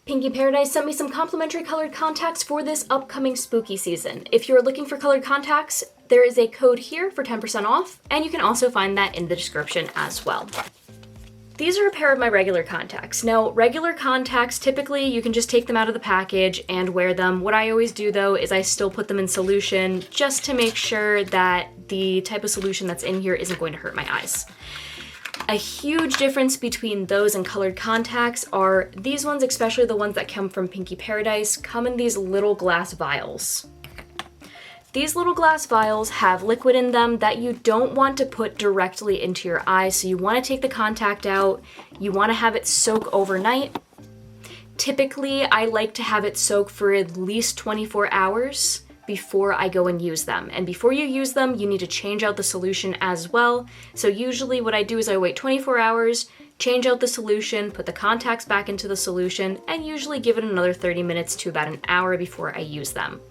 Pinky Paradise sent me some complimentary colored contacts for this upcoming spooky season. If you're looking for colored contacts, there is a code here for 10% off, and you can also find that in the description as well. These are a pair of my regular contacts. Now, regular contacts, typically you can just take them out of the package and wear them. What I always do though is I still put them in solution just to make sure that the type of solution that's in here isn't going to hurt my eyes. A huge difference between those and colored contacts are these ones, especially the ones that come from Pinky Paradise, come in these little glass vials. These little glass vials have liquid in them that you don't want to put directly into your eye, so you want to take the contact out, you want to have it soak overnight. Typically, I like to have it soak for at least 24 hours before I go and use them. And before you use them, you need to change out the solution as well. So usually what I do is I wait 24 hours, change out the solution, put the contacts back into the solution, and usually give it another 30 minutes to about an hour before I use them.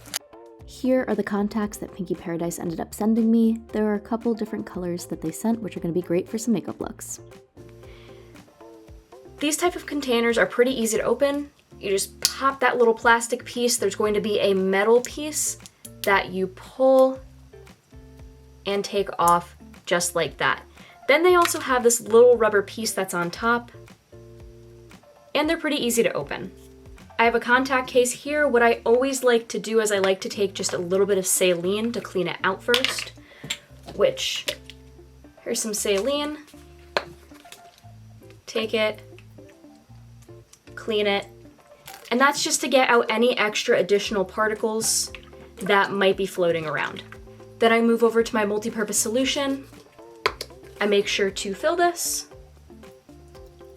Here are the contacts that Pinky Paradise ended up sending me. There are a couple different colors that they sent, which are going to be great for some makeup looks. These type of containers are pretty easy to open. You just pop that little plastic piece. There's going to be a metal piece that you pull and take off just like that. Then they also have this little rubber piece that's on top, and they're pretty easy to open. I have a contact case here. What I always like to do is I like to take just a little bit of saline to clean it out first, which, here's some saline. Take it, clean it, and that's just to get out any extra additional particles that might be floating around. Then I move over to my multi-purpose solution. I make sure to fill this.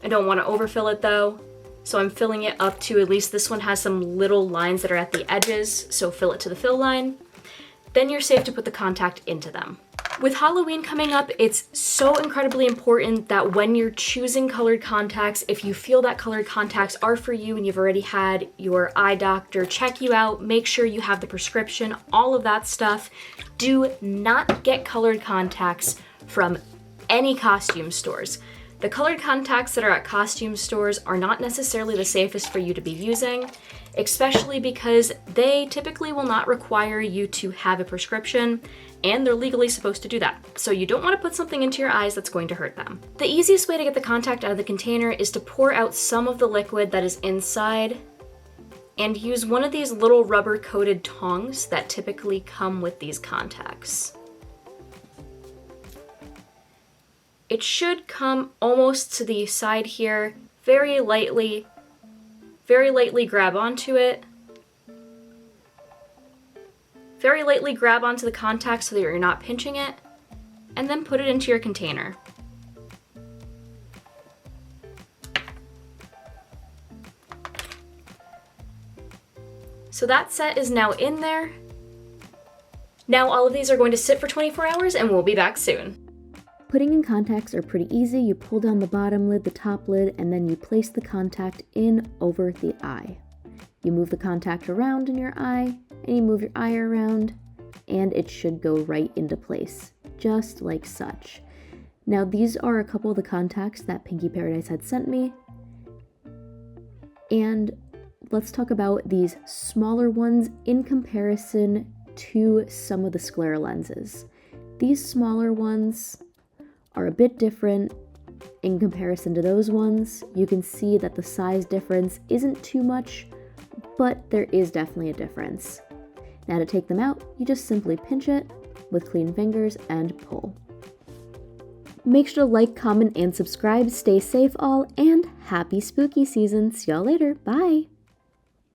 I don't want to overfill it though, so I'm filling it up to at least this one has some little lines that are at the edges, so fill it to the fill line. Then you're safe to put the contact into them. With Halloween coming up, it's so incredibly important that when you're choosing colored contacts, if you feel that colored contacts are for you and you've already had your eye doctor check you out, make sure you have the prescription, all of that stuff. Do not get colored contacts from any costume stores. The colored contacts that are at costume stores are not necessarily the safest for you to be using, especially because they typically will not require you to have a prescription, and they're legally supposed to do that. So you don't want to put something into your eyes that's going to hurt them. The easiest way to get the contact out of the container is to pour out some of the liquid that is inside and use one of these little rubber coated tongs that typically come with these contacts. It should come almost to the side here, very lightly grab onto it. Very lightly grab onto the contact so that you're not pinching it, and then put it into your container. So that set is now in there. Now all of these are going to sit for 24 hours and we'll be back soon. Putting in contacts are pretty easy. You pull down the bottom lid, the top lid, and then you place the contact in over the eye. You move the contact around in your eye, and you move your eye around, and it should go right into place, just like such. Now these are a couple of the contacts that Pinky Paradise had sent me, and let's talk about these smaller ones in comparison to some of the sclera lenses. These smaller ones are a bit different in comparison to those ones. You can see that the size difference isn't too much, but there is definitely a difference. Now to take them out, you just simply pinch it with clean fingers and pull. Make sure to like, comment, and subscribe. Stay safe all, and happy spooky season. See y'all later. Bye!